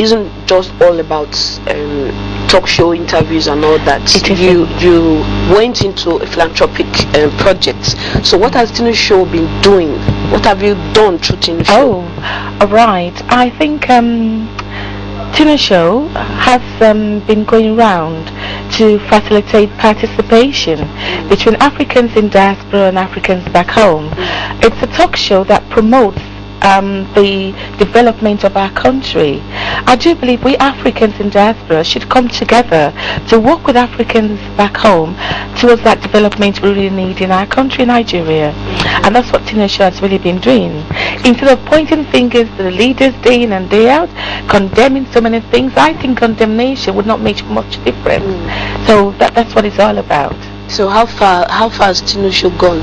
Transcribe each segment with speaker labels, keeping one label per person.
Speaker 1: isn't just all about talk show interviews and all that. You went into a philanthropic project. So what has Tinu Show been doing? What have you done through Tinu Show?
Speaker 2: Oh, right. I think Tinu Show has been going round to facilitate participation between Africans in diaspora and Africans back home. It's a talk show that promotes the development of our country. I do believe we Africans in diaspora should come together to work with Africans back home towards that development we really need in our country, Nigeria. And that's what Tinu Show has really been doing. Instead of pointing fingers to the leaders day in and day out, condemning so many things, I think condemnation would not make much difference. So that's what it's all about.
Speaker 1: So how far has Tinu Show gone?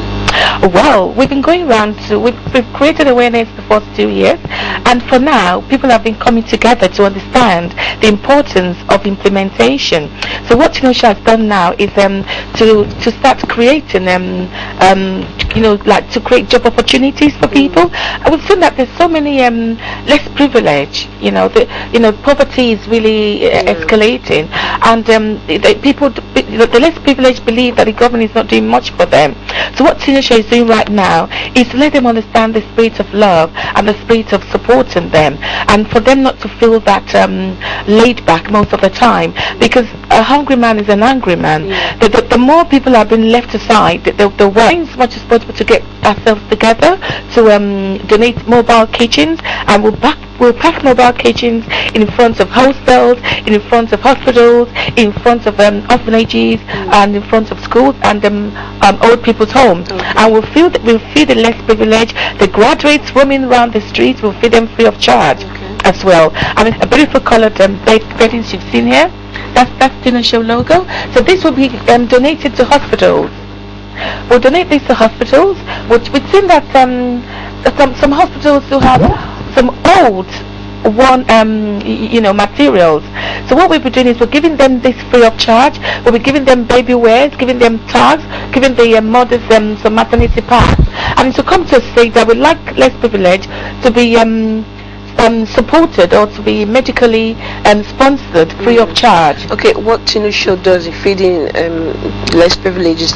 Speaker 2: Well, we've been going around we've created awareness the first 2 years, and for now people have been coming together to understand the importance of implementation. So what Tinu Show has done now is to start creating like to create job opportunities for people. And we've seen that there's so many less privilege, poverty is really escalating, and the less privileged believe that the government is not doing much for them. So what Tinu Show is doing right now is to let them understand the spirit of love and the spirit of supporting them, and for them not to feel that laid back most of the time, because a hungry man is an angry man. The more people have been left aside, the way as much as possible to get ourselves together to donate mobile kitchens, and we'll pack mobile kitchens in front of hostels, in front of hospitals, in front of orphanages, and in front of schools and old people's homes. And we'll feed the less privileged. The graduates roaming around the streets, we'll feed them free of charge as well. I mean, a beautiful coloured beddings you've seen here. That's Tinu Show logo. So this will be donated to hospitals. We'll donate this to hospitals. We've seen that some hospitals do have some old materials. So what we'll be doing is we're giving them this free of charge. We'll be giving them baby wears, giving them tags, giving the mothers some maternity pads, and to come to a state that would like less privilege to be supported or to be medically sponsored free of charge.
Speaker 1: Okay, what Tinu Show does is feeding less privileges,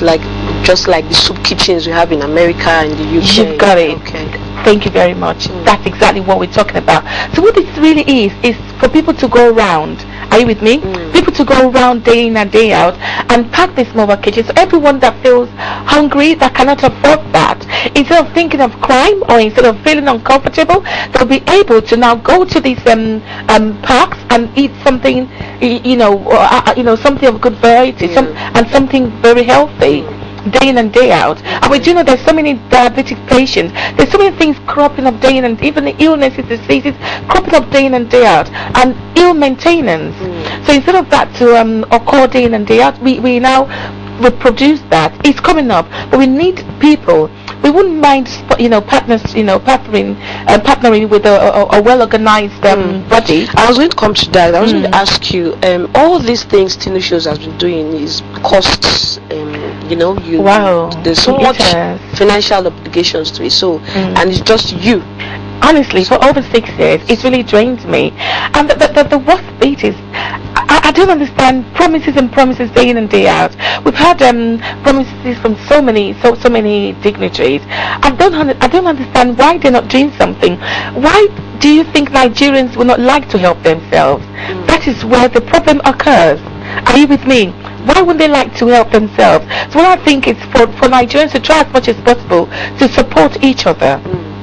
Speaker 1: just like the soup kitchens we have in America and the UK.
Speaker 2: You've got it.
Speaker 1: Okay.
Speaker 2: Thank you very much. That's exactly what we're talking about. So what this really is for people to go around. Are you with me? People to go around day in and day out and pack this mobile kitchen. So everyone that feels hungry, that cannot afford that, instead of thinking of crime or instead of feeling uncomfortable, they'll be able to now go to these parks and eat something, something of good variety, and something very healthy. Day in and day out. And we do know there's so many diabetic patients, there's so many things cropping up day in, and even the illnesses, diseases cropping up day in and day out, and ill maintenance. So instead of that to occur day in and day out, we now reproduce that. It's coming up, but we need people. We wouldn't mind, partnering with a well-organized body.
Speaker 1: I was going to come to that. I was going to ask you, all these things Tinu Shows has been doing is costs. There's so much financial obligations to it. So, and it's just you.
Speaker 2: Honestly, for over 6 years, it's really drained me. And the worst bit is, I don't understand promises and promises day in and day out. We've had promises from so many dignitaries. I don't understand why they're not doing something. Why do you think Nigerians will not like to help themselves? That is where the problem occurs. Are you with me? Why wouldn't they like to help themselves? So what I think is for Nigerians to try as much as possible to support each other.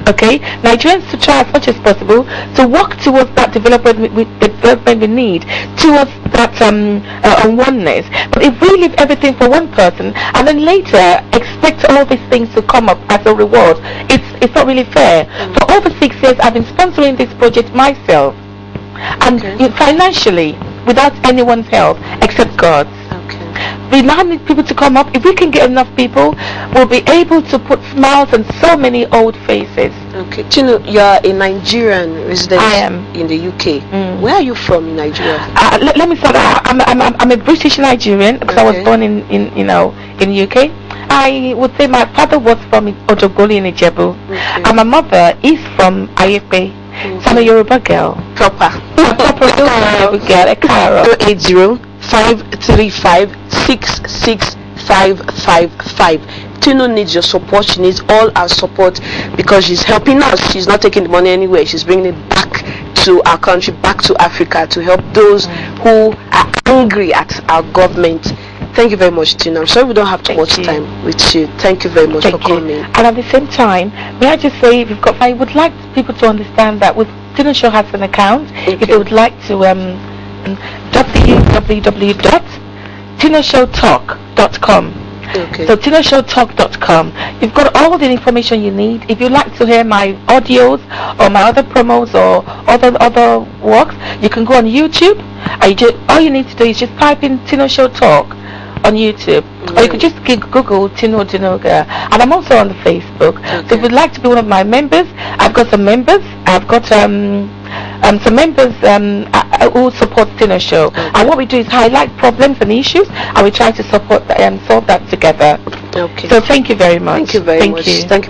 Speaker 2: Okay, Nigerians to try as much as possible to work towards that development we need, towards that oneness. But if we leave everything for one person and then later expect all these things to come up as a reward, it's not really fair. For over 6 years, I've been sponsoring this project myself, and financially, without anyone's help except God's. We now need people to come up. If we can get enough people, we'll be able to put smiles on so many old faces.
Speaker 1: Okay, Tinu, you are a Nigerian resident.
Speaker 2: I am
Speaker 1: in the UK. Where are you from in Nigeria?
Speaker 2: Let me start. I'm a British Nigerian because I was born in UK. I would say my father was from Odunuga in Ijebu, and my mother is from Ayepe. So I'm a Yoruba girl.
Speaker 1: Proper.
Speaker 2: WhatsApp or we get a car.
Speaker 1: 080-535-66555. Tinu needs your support. She needs all our support because she's helping us. She's not taking the money anywhere. She's bringing it back to our country, back to Africa, to help those who are angry at our government. Thank you very much, Tinu. I'm sorry we don't have too much time with you. Thank you very much for coming.
Speaker 2: And at the same time, may I just say, I would like people to understand that with Tinu Show has an account. If they would like to www.tinushowtalk.com. So tinushowtalk.com. You've got all the information you need. If you'd like to hear my audios or my other promos or other works, you can go on YouTube. All you need to do is just type in Tinu Show Talk on YouTube, or you could just Google Tinu Odunuga, and I'm also on the Facebook. So if you'd like to be one of my members, I've got some members. I've got some members who support Tinu Show, and what we do is highlight problems and issues, and we try to support and solve that together. So thank you very much.
Speaker 1: Thank you very much. Thank you.